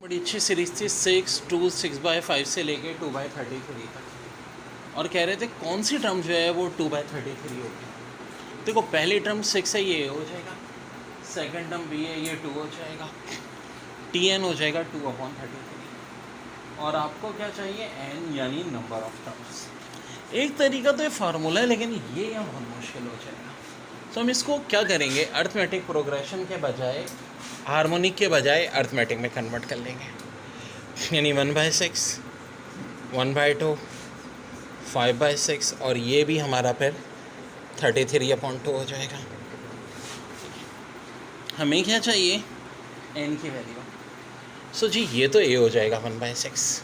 बड़ी अच्छी सीरीज थी 6/5 से लेके 2/33 तक, और कह रहे थे कौन सी टर्म जो है वो 2/33 होगी। देखो पहली टर्म 6 है, ये हो जाएगा। सेकंड टर्म बी है, ये 2 हो जाएगा। Tn हो जाएगा 2/33। और आपको क्या चाहिए, n यानी नंबर ऑफ टर्म्स। एक तरीका तो ये फार्मूला है, लेकिन ये यहाँ बहुत मुश्किल हो जाएगा। तो हम इसको क्या करेंगे, अर्थमेटिक प्रोग्रेशन के बजाय, हार्मोनिक के बजाय अर्थमेटिक में कन्वर्ट कर लेंगे। यानी 1/6, 1/2, 5/6, और ये भी हमारा फिर 33/2 हो जाएगा। हमें क्या चाहिए, n की वैल्यू। सो जी ये तो a हो जाएगा 1/6,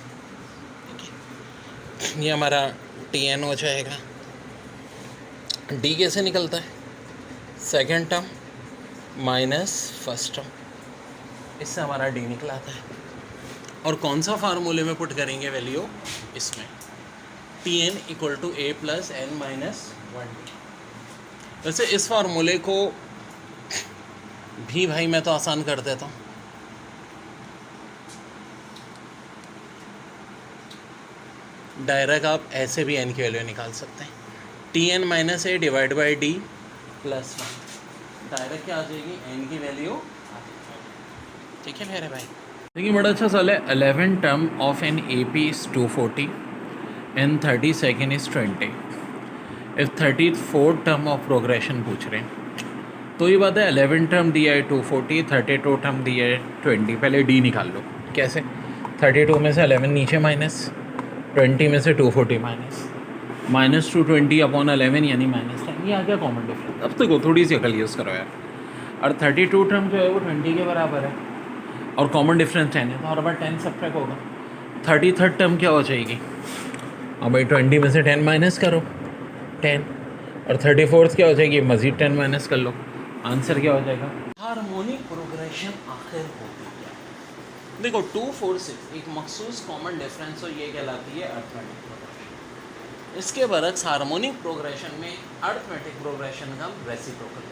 ये हमारा Tn हो जाएगा। d कैसे निकलता है, second term minus first term, इससे हमारा d निकलाता है। और कौन सा फार्मूले में पुट करेंगे वैल्यू, इसमें Tn = a + n - 1d। वैसे इस फार्मूले को भी भाई मैं तो आसान कर देता हूँ। डायरेक्ट आप ऐसे भी n की वैल्यू निकाल सकते हैं। Tn - a / d + 1, डायरेक्ट क्या आ जाएगी, n की वैल्यू। ठीक है मेरे भाई। देखिए बड़ा अच्छा सवाल है। 11 term of an AP is 240 and 32 is 20। If 34 term of progression पूछ रहे हैं, तो ये बात है 11 टर्म दिया है 240, 32 टर्म दिया है 20। पहले d निकाल लो। कैसे, 32 में से 11 नीचे माइनस, 20 में से 240 माइनस, -220/11 यानी -10। ये आ गया कॉमन डिफरेंस। अब देखो थोड़ी सी अकल यूज़ करो यार। और 32 टर्म जो है वो 20 के बराबर है, और कॉमन डिफरेंस 10 है, तो हर बार 10 सब्ट्रैक्ट होगा। 33rd टर्म क्या हो जाएगी, अब भाई 20 में से 10 माइनस करो, 10। और 34th क्या हो जाएगी, मज़ीद 10 माइनस कर लो। आंसर क्या हो जाएगा, हार्मोनिक प्रोग्रेशन आखिर होती है। देखो 246 एक मखसूस कॉमन डिफरेंस हो, ये कहलाती है अर्थमेटिक प्रोग्रेशन। इसके बरक्स हार्मोनिक प्रोग्रेशन में अर्थमेटिक प्रोग्रेशन का रेसिप्रोकल,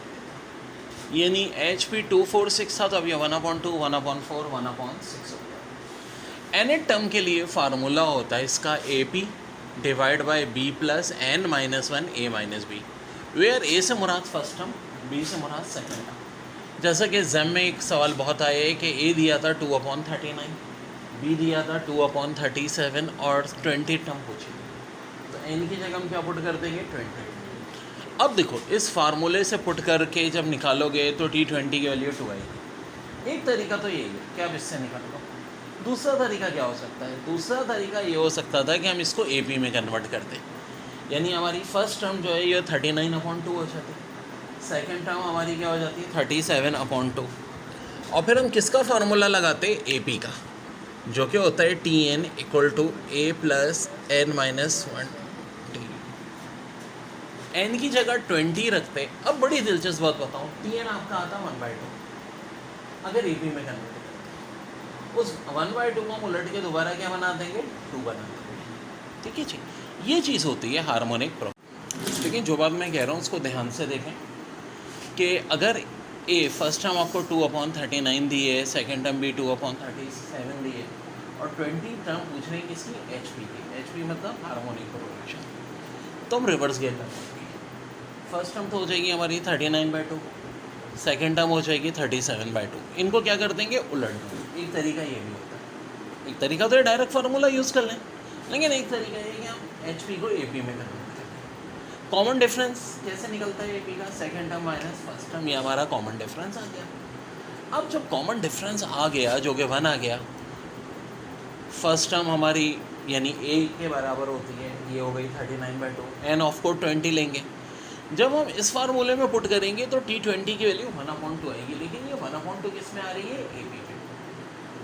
यानी HP 246 था, तो अभी 1/2, 1/4, 1/6 हो गया। nth टर्म के लिए फार्मूला होता है इसका AP / B + n - 1 a - b, where a से मुराद फर्स्ट टर्म, b से मुराद सेकेंड टर्म। जैसा कि जम में एक सवाल बहुत आया है कि a दिया था 2/39, b दिया था 2/37 और 20 टर्म पूछी, तो n की जगह हम क्या पुट कर देंगे, 20। अब देखो इस फार्मूले से पुट करके जब निकालोगे तो T20 की वैल्यू 2 आएगी। एक तरीका तो यही है कि आप इससे निकाल लो। दूसरा तरीका क्या हो सकता है, दूसरा तरीका ये हो सकता था कि हम इसको AP में कन्वर्ट कर दें। यानी हमारी फर्स्ट टर्म जो है ये 39/2 हो जाती है, सेकेंड टर्म हमारी क्या हो जाती है 37/2, और फिर हम किसका फार्मूला लगाते, AP का, जो कि होता है Tn = a + n - 1। n की जगह 20 रखते। अब बड़ी दिलचस्प बात बताऊँ, Tn आपका आता 1/2, अगर AP में कन्वर्ट करें उस 1/2 को हम उलट के दोबारा क्या बना देंगे, 2 बना देंगे। ठीक है जी, ये चीज़ होती है हार्मोनिक प्रोग्रेशन। लेकिन जो बात मैं कह रहा हूँ उसको ध्यान से देखें कि अगर a फर्स्ट टर्म आपको 2/39 दी है, सेकेंड टर्म भी 2/37 दी है, और 20 टर्म पूछ रहे हैं किसकी, HP की। HP मतलब हार्मोनिक प्रोग्रेशन। तो हम रिवर्स गेयर कर सकते हैं। फर्स्ट टर्म तो हो जाएगी हमारी 39/2, सेकेंड टर्म हो जाएगी 37/2। इनको क्या कर देंगे, उलट देंगे। एक तरीका ये भी होता है। एक तरीका तो ये डायरेक्ट फार्मूला यूज़ कर लें, लेकिन एक तरीका ये कि हम HP को AP में कन्वर्ट करें। कॉमन डिफरेंस कैसे निकलता है AP का, second term minus first term, ये हमारा कॉमन डिफरेंस आ गया। अब जब कॉमन डिफरेंस आ गया, जो कि 1 आ गया, फर्स्ट टर्म हमारी यानी a के बराबर होती है, ये हो गई 39/2, n ऑफ कोर्स 20 लेंगे। जब हम इस फार्मूले में पुट करेंगे तो T20 की वैल्यू 1/2 आएगी, लेकिन ये 1/2 किस में आ रही है, AP में।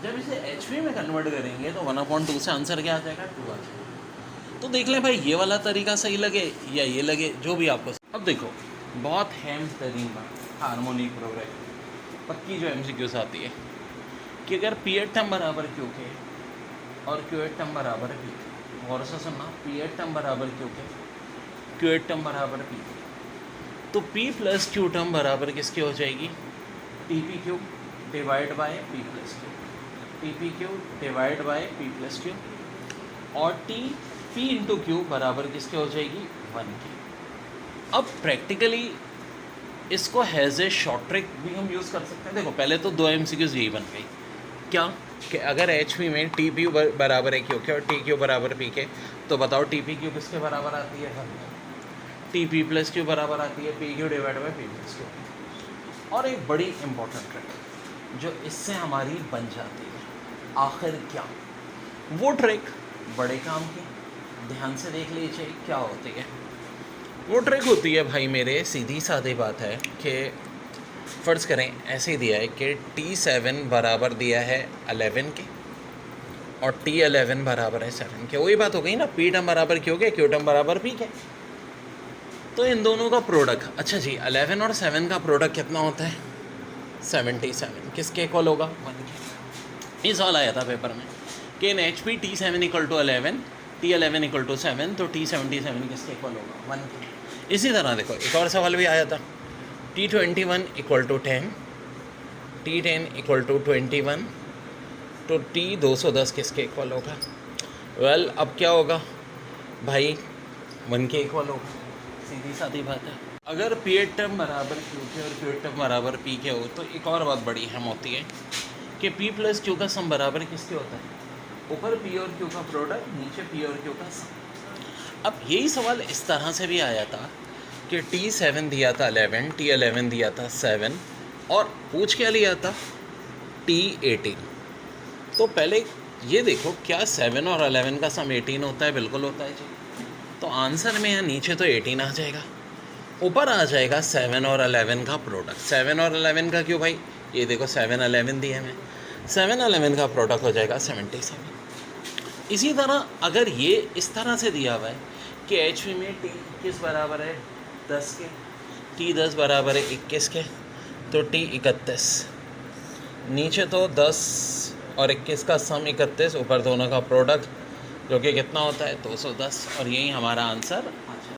जब इसे HP में कन्वर्ट करेंगे तो 1/2 से आंसर क्या आ जाएगा, 2 आ जाएगा। तो देख लें भाई ये वाला तरीका सही लगे या ये लगे, जो भी आपको। अब देखो बहुत अहम तरीन बात, हार्मोनिक प्रोग्रेशन पक्की जो MCQs आती है कि अगर P8 टर्म बराबर Q के और Q8 टर्म बराबर P, गौर से सुनना, P8 टर्म बराबर Q के, Q8 टर्म बराबर P, तो P + Q टर्म बराबर किसकी हो जाएगी, TP³ / P + Q। T P Q divide by P plus Q, और टी पी इंटू क्यू बराबर किसके हो जाएगी 1 की। अब प्रैक्टिकली इसको हैज़ ए शॉर्ट ट्रिक भी हम यूज़ कर सकते हैं। देखो पहले तो 2 MCQs यही बन गई क्या कि अगर एच पी में टी पी बराबर है क्यू के और टी क्यू बराबर पी के, तो बताओ टी पी क्यू किसके बराबर आती है 1, टी पी प्लस क्यू बराबर आती है P Q divide by P plus Q. और एक बड़ी इंपॉर्टेंट ट्रिक जो इससे हमारी बन जाती है, आखिर क्या वो ट्रिक बड़े काम की, ध्यान से देख लीजिए क्या होती है। वो ट्रिक होती है भाई मेरे, सीधी सादी बात है कि फ़र्ज़ करें ऐसे ही दिया है कि T7 बराबर दिया है 11 के और T11 बराबर है 7 के। वही बात हो गई ना, P टर्म बराबर क्यू के, Q टर्म बराबर P के। तो इन दोनों का प्रोडक्ट, अच्छा जी 11 और 7 का प्रोडक्ट कितना होता है 77, किसके इक्वल होगा 1 के। ये सवाल आया था पेपर में कि in H P T7 equal to 11, T11 equal to 7, तो T77 किसके इक्वल होगा 1 के। इसी तरह देखो एक और सवाल भी आया था, T21 equal to 10, T10 equal to 21, तो T210 किसके इक्वल होगा। वेल अब क्या होगा भाई 1 के इक्वल होगा, सीधी सादी बात है। अगर पी एट टर्म बराबर क्यू के और क्यू एट टर्म बराबर पी के हो, तो एक और बात बड़ी अहम होती है कि पी प्लस क्यू का सम बराबर किसके होता है, ऊपर पी और क्यू का प्रोडक्ट, नीचे पी और क्यू का सम। अब यही सवाल इस तरह से भी आया था कि T7 दिया था 11, T11 दिया था 7, और पूछ क्या लिया था T18। तो पहले ये देखो क्या 7 और 11 का सम 18 होता है, बिल्कुल होता है जी। तो आंसर में यहाँ नीचे तो 18 आ जाएगा, ऊपर आ जाएगा 7 और 11 का प्रोडक्ट। 7 और 11 का क्यों भाई, ये देखो 7 11 दिया है, 7 11 का प्रोडक्ट हो जाएगा 77। इसी तरह अगर ये इस तरह से दिया हुआ है कि एच पी में टी किस बराबर है 10 के, T10 बराबर है 21 के, तो T31, नीचे तो 10 और 21 का सम 31, ऊपर दोनों का प्रोडक्ट जो कि कितना होता है 210, और यही हमारा आंसर